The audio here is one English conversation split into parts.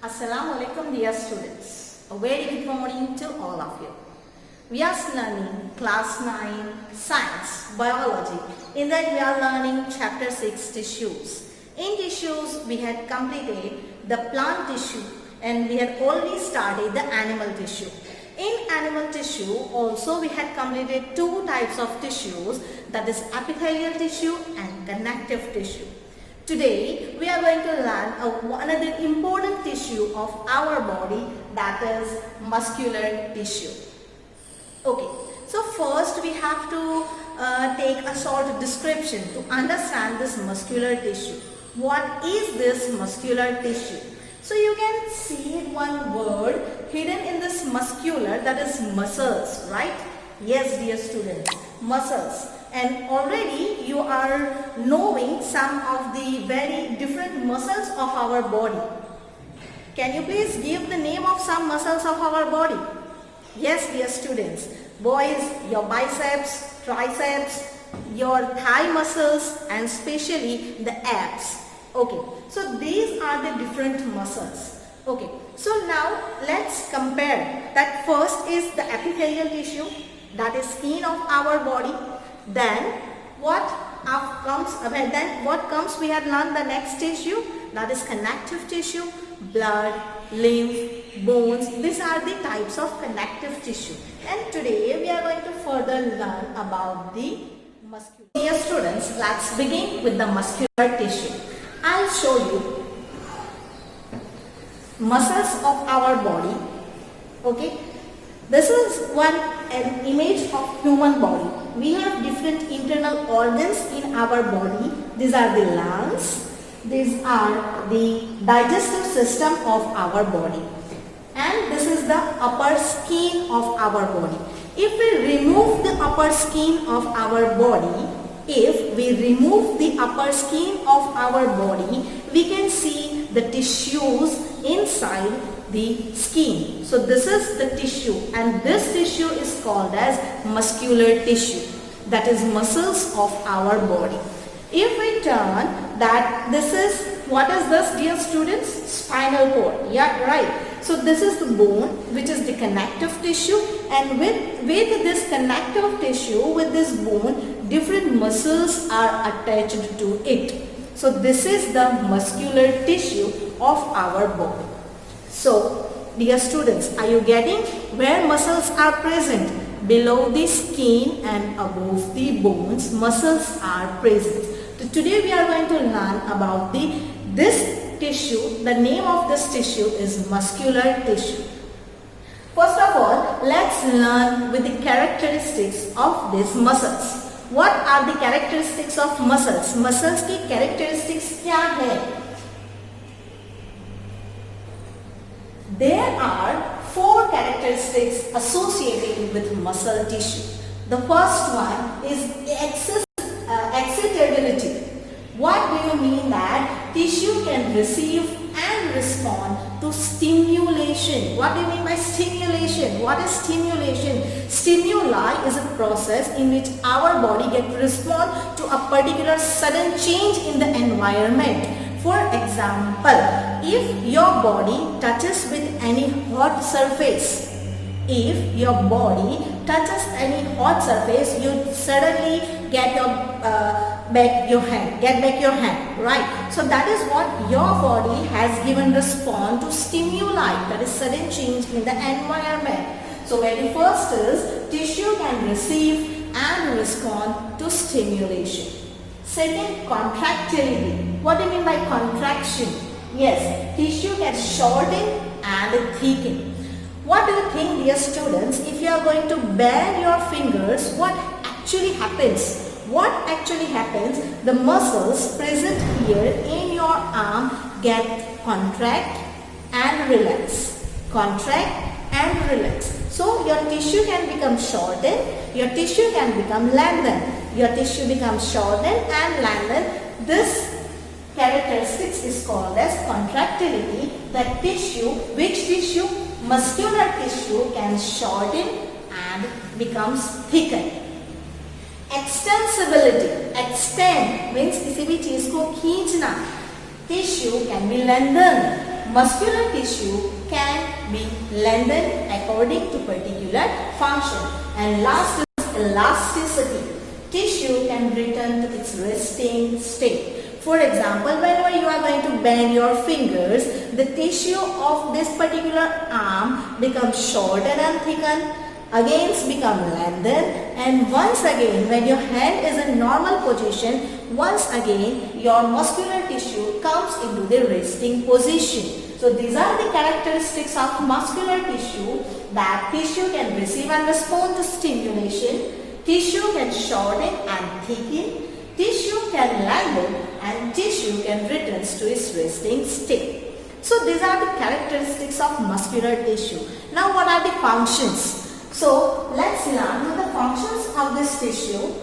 Assalamu alaikum dear students. A very good morning to all of you. We are learning class 9 science biology. In that we are learning chapter 6 tissues. In tissues we had completed the plant tissue and we had already started the animal tissue. In animal tissue also we had completed two types of tissues, that is epithelial tissue and connective tissue. Today we are going to learn another important tissue of our body, that is muscular tissue. Okay, so first we have to take a short description to understand this muscular tissue. What is this muscular tissue? So you can see one word hidden in this muscular, that is muscles, right? Yes dear students, muscles. And already you are knowing some of the very different muscles of our body. Can you please give the name of some muscles of our body? Yes dear students, boys, your biceps, triceps, your thigh muscles and especially the abs. Okay, so these are the different muscles. Okay, so now let's compare. That first is the epithelial tissue, that is skin of our body. Then what comes, we have learned the next tissue, that is connective tissue, blood, lymph, bones. These are the types of connective tissue. And today we are going to further learn about the muscular. Dear students, let's begin with the muscular tissue. I'll show you muscles of our body. Okay, this is an image of human body. We have different internal organs in our body. These are the lungs. These are the digestive system of our body. And this is the upper skin of our body. If we remove the upper skin of our body, we can see the tissues inside the skin. So this is the tissue, and this tissue is called as muscular tissue, that is muscles of our body. If we turn that, this is, what is this dear students? Spinal cord. Yeah, right. So this is the bone, which is the connective tissue, and with this connective tissue, with this bone, different muscles are attached to it. So this is the muscular tissue of our body. So dear students, are you getting where muscles are present? Below the skin and above the bones, muscles are present. So today we are going to learn about this tissue. The name of this tissue is muscular tissue. First of all, let's learn with the characteristics of these muscles. What are the characteristics of muscles? Muscles की characteristics क्या है? There are 4 characteristics associated with muscle tissue. The first one is excitability. What do you mean that tissue can receive and respond to stimulation? What do you mean by stimulation? What is stimulation? Stimuli is a process in which our body gets to respond to a particular sudden change in the environment. For example, if your body touches with any hot surface, you suddenly get back your hand, right? So that is what your body has given response to stimuli, that is sudden change in the environment. So very first is tissue can receive and respond to stimulation. Second, contractility. What do you mean by contraction? Yes, tissue gets shorten and thicken. What do you think, dear students, if you are going to bend your fingers, what actually happens? What actually happens? The muscles present here in your arm get contract and relax. Contract and relax. So your tissue can become shortened, your tissue can become lengthened. Your tissue becomes shortened and lengthened. This characteristics is called as contractility. That tissue, which tissue? Muscular tissue can shorten and becomes thickened. Extensibility. Extend means किसी भी चीज को खींचना. Tissue can be lengthened. muscular tissue can be lengthened according to particular function. And last is elasticity. Tissue can return to its resting state. For example, whenever you are going to bend your fingers, the tissue of this particular arm becomes shortened and thickened, again become lengthened, and once again when your hand is in normal position, once again your muscular tissue comes into the resting position. So these are the characteristics of muscular tissue, that tissue can receive and respond to stimulation, tissue can shorten and thicken, tissue can lengthen, and tissue can return to its resting state. So these are the characteristics of muscular tissue. Now what are the functions? So let's learn the functions of this tissue.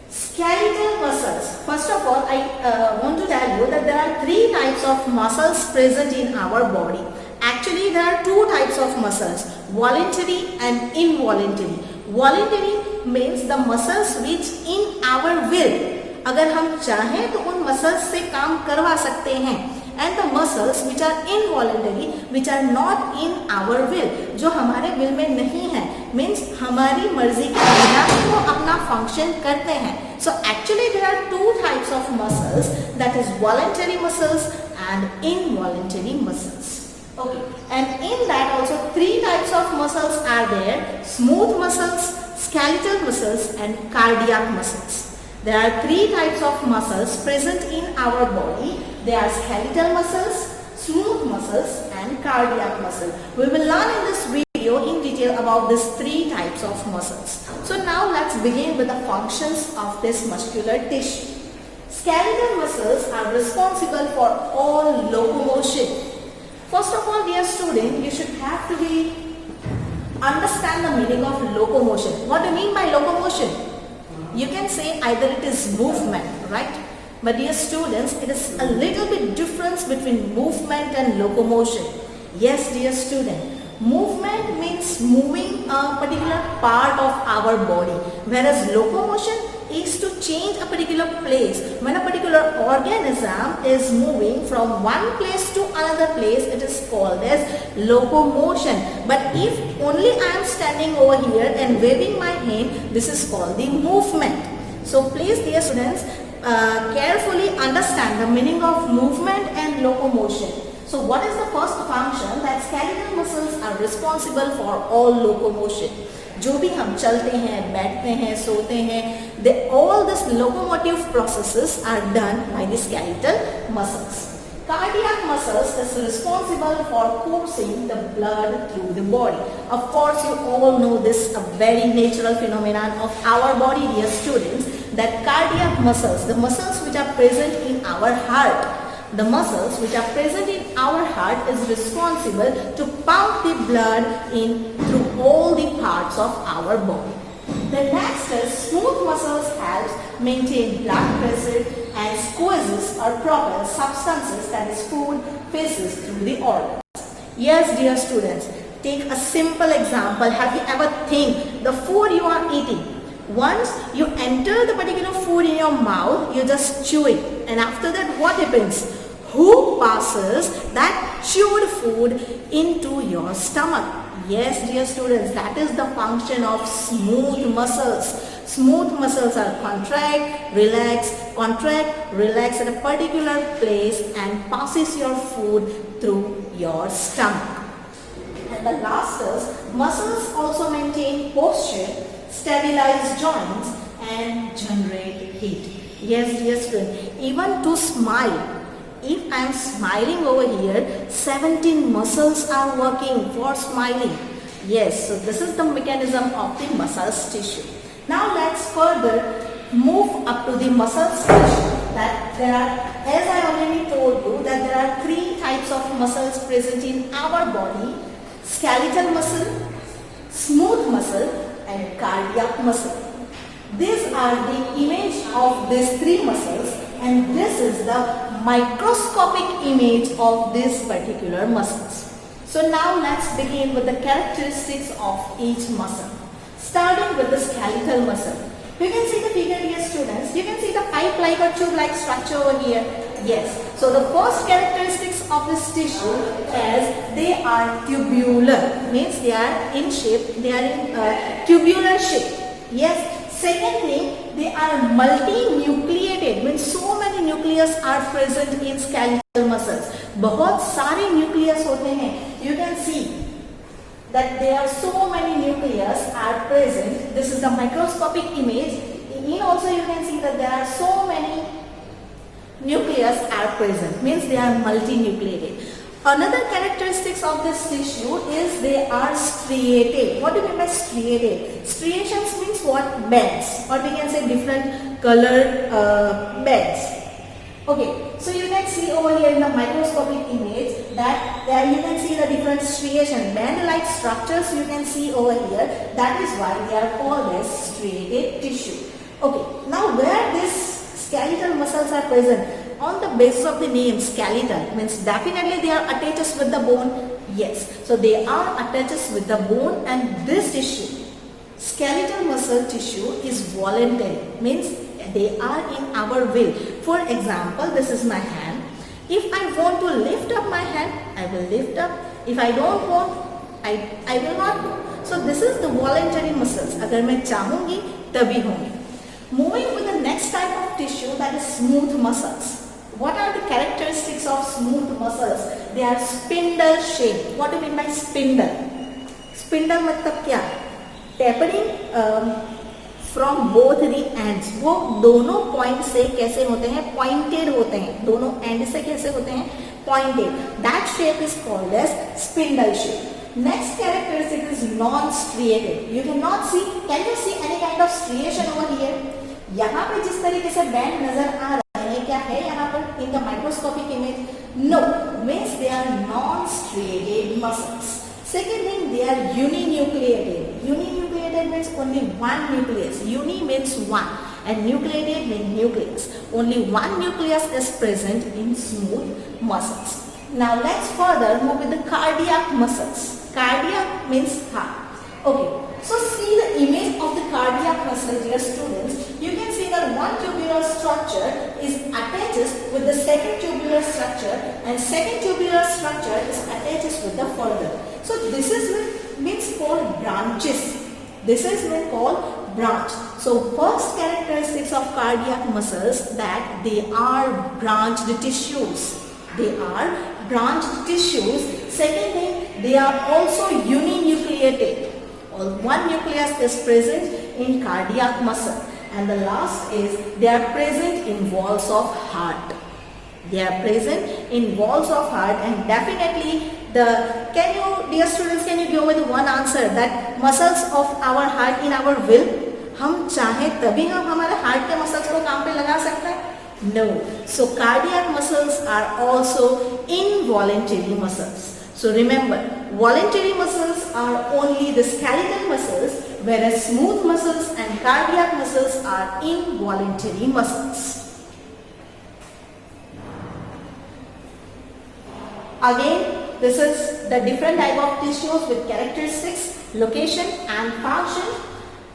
Skeletal muscles. First of all, I want to tell you that there are three types of muscles present in our body. Actually, there are two types of muscles, voluntary and involuntary. Voluntary means the muscles which in our will, अगर हम चाहें तो उन muscles से काम करवा सकते हैं, and the muscles which are involuntary, which are not in our will, जो हमारे will में नहीं है, means हमारी मर्जी के बिना ही वो अपना function करते हैं. So actually there are two types of muscles, that is voluntary muscles and involuntary muscles. Okay, and in that also three types of muscles are there: smooth muscles, skeletal muscles, and cardiac muscles. There are three types of muscles present in our body. They are skeletal muscles, smooth muscles, and cardiac muscle. We will learn in this video in detail about these three types of muscles. So now let's begin with the functions of this muscular tissue. Skeletal muscles are responsible for all locomotion. First of all, dear student, you should have to understand the meaning of locomotion. What do you mean by locomotion? You can say either it is movement, right? But dear students, it is a little bit difference between movement and locomotion. Yes, dear student, movement means moving a particular part of our body, whereas locomotion is to change a particular place. When a particular organism is moving from one place to another place, it is called as locomotion. But if only I am standing over here and waving my hand, this is called the movement. So please, dear students, carefully understand the meaning of movement and locomotion. So what is the first function? That skeletal muscles are responsible for all locomotion. जो भी हम चलते हैं, बैठते हैं, सोते हैं, all these locomotive processes are done by the skeletal muscles. Cardiac muscles is responsible for coursing the blood through the body. Of course, you all know this, a very natural phenomenon of our body, dear students, that cardiac muscles, the muscles which are present in our heart, the muscles which are present in our heart is responsible to pump the blood in through all the parts of our body. The next is smooth muscles helps maintain blood pressure and squeezes or propels substances, that is food, passes through the organs. Yes, dear students, take a simple example. Have you ever think the food you are eating? Once you enter the particular food in your mouth, you just chew it, and after that what happens? Who passes that chewed food into your stomach? Yes, dear students, that is the function of smooth muscles. Smooth muscles are contract, relax at a particular place and passes your food through your stomach. And the last is muscles also maintain posture, stabilize joints, and generate heat. Yes, dear students, even to smile. If I am smiling over here, 17 muscles are working for smiling. Yes, so this is the mechanism of the muscles tissue. Now let's further move up to the muscles tissue. That there are, as I already told you, that there are three types of muscles present in our body: skeletal muscle, smooth muscle, and cardiac muscle. These are the image of these three muscles, and this is the microscopic image of these particular muscles. So now let's begin with the characteristics of each muscle. Starting with the skeletal muscle. You can see the figure here, students. You can see the pipe-like or tube-like structure over here. Yes. So the first characteristics of this tissue as they are tubular, means they are in shape, they are in tubular shape. Yes. Second thing, they are multinucleated, means so many nucleus are present in skeletal muscles. बहुत सारे nucleus होते हैं. You can see that there are so many nucleus are present. This is the microscopic image. In also you can see that there are so many nucleus are present, means they are multinucleated. Another characteristics of this tissue is they are striated. What do you mean by striated? Striations means what? Bands, or we can say different colored bands. Okay, so you can see over here in the microscopic image that there you can see the different striation, band-like structures you can see over here. That is why they are called as striated tissue. Okay, now where these skeletal muscles are present? On the basis of the name skeletal, means definitely they are attached with the bone. Yes, so they are attached with the bone, and this tissue, skeletal muscle tissue, is voluntary, means they are in our will. For example, this is my hand. If I want to lift up my hand, I will lift up. If I don't want, I will not do. So this is the voluntary muscles. अगर मैं चाहूंगी तभी होंगे. Moving with the next type of tissue, that is smooth muscles. What are the characteristics of smooth muscles? They are spindle shaped. What do you mean by spindle? Spindle मतलब क्या? Tapering from both the ends. वो दोनों point से कैसे होते हैं? Pointed होते हैं. दोनों end से कैसे होते हैं? Pointed. That shape is called as spindle shape. Next characteristic is non-striated. You cannot see. Can you see any kind of striation over here? यहाँ पे जिस तरीके से band नजर आ रहा है, क्या है यहाँ पर in the microscopic image? No, means they are non-striated muscles. Second thing, they are uninucleated. Uninucleated means only one nucleus. Uni means one, and nucleated means nucleus. Only one nucleus is present in smooth muscles. Now let's further move with the cardiac muscles. Cardiac means heart. Okay, so see the image of the cardiac muscle, dear students. You can see that one tubular structure is attached with the second tubular structure, and second tubular structure is attached with the further. So this is means called branches. This is meant called branch. So first characteristics of cardiac muscles, that they are branched tissues. They are branched tissues. Second thing, they are also uninucleated. One nucleus is present in cardiac muscle, and the last is they are present in walls of heart. They are present in walls of heart, and definitely dear students, can you give with one answer that muscles of our heart in our will? हम चाहे तभी हम हमारे heart के muscles को काम पे लगा सकते हैं? No. So cardiac muscles are also involuntary muscles. So remember, voluntary muscles are only the skeletal muscles, whereas smooth muscles and cardiac muscles are involuntary muscles. Again, this is the different type of tissues with characteristics, location and function.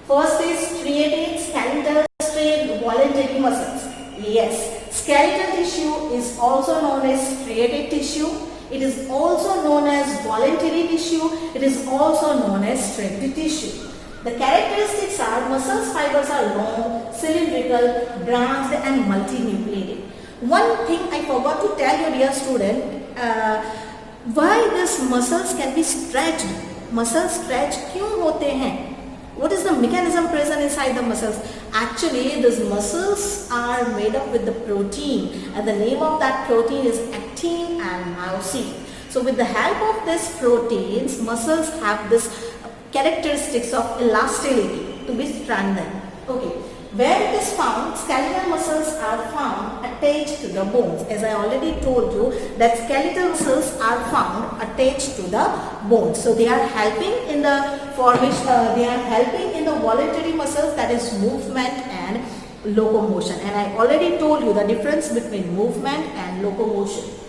First is striated, skeletal, striated, voluntary muscles. Yes, skeletal tissue is also known as striated tissue. It is also known as voluntary tissue. It is also known as striated tissue. The characteristics are muscle fibers are long, cylindrical, branched and multinucleated. One thing I forgot to tell you, dear student, why these muscles can be stretched? Muscles stretch क्यों होते हैं? What is the mechanism present inside the muscles? Actually, these muscles are made up with the protein, and the name of that protein is actin and myosin. So with the help of these proteins, muscles have this characteristics of elasticity to be strengthened. Okay. Where it is found, skeletal muscles are found attached to the bones. As I already told you that skeletal muscles are found attached to the bones. So they are helping in the formation, they are helping in the voluntary muscles, that is movement and locomotion. And I already told you the difference between movement and locomotion.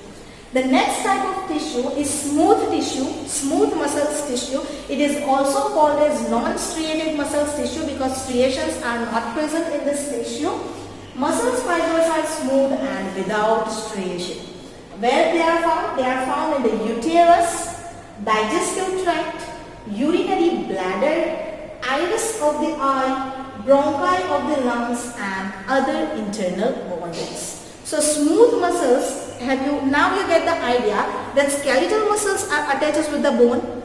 The next type of tissue is smooth tissue, smooth muscles tissue. It is also called as non-striated muscles tissue because striations are not present in this tissue. Muscle fibers are smooth and without striation. Where they are found? They are found in the uterus, digestive tract, urinary bladder, iris of the eye, bronchi of the lungs and other internal organs. So smooth muscles, now you get the idea that skeletal muscles are attached with the bone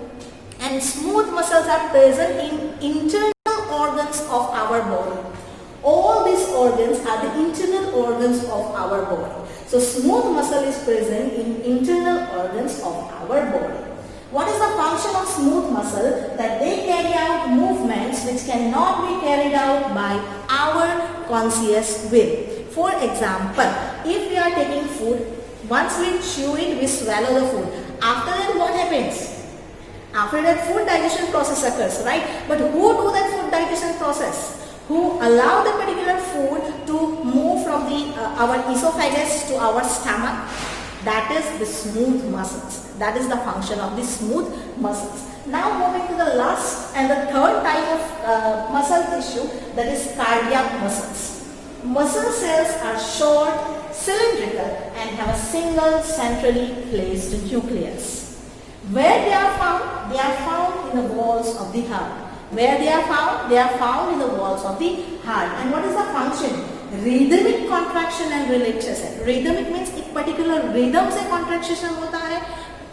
and smooth muscles are present in internal organs of our body. All these organs are the internal organs of our body. So smooth muscle is present in internal organs of our body. What is the function of smooth muscle? That they carry out movements which cannot be carried out by our conscious will. For example, if we are taking food, once we chew it, we swallow the food. After that, what happens? After that, food digestion process occurs, right? But who do that food digestion process? Who allow the particular food to move from our esophagus to our stomach? That is the smooth muscles. That is the function of the smooth muscles. Now moving to the last and the third type of muscle tissue, that is cardiac muscles. Muscle cells are short, cylindrical and have a single centrally placed nucleus. Where they are found? They are found in the walls of the heart. Where they are found? They are found in the walls of the heart. And what is the function? Rhythmic contraction and relaxation. Rhythmic means एक particular rhythm से contraction होता है,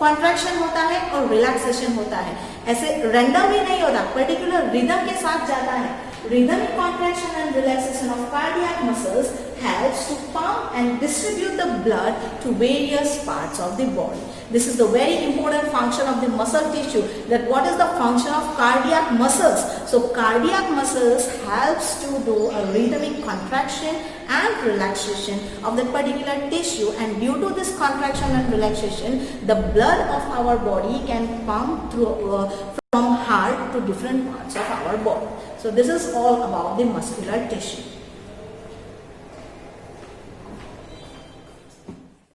contraction होता है और relaxation होता है. ऐसे randomly नहीं होता, particular rhythm के साथ जाता है. Rhythmic contraction and relaxation of cardiac muscles helps to pump and distribute the blood to various parts of the body. This is the very important function of the muscle tissue. That what is the function of cardiac muscles? So cardiac muscles helps to do a rhythmic contraction and relaxation of that particular tissue, and due to this contraction and relaxation, the blood of our body can pump through from heart to different parts of our body. So this is all about the muscular tissue.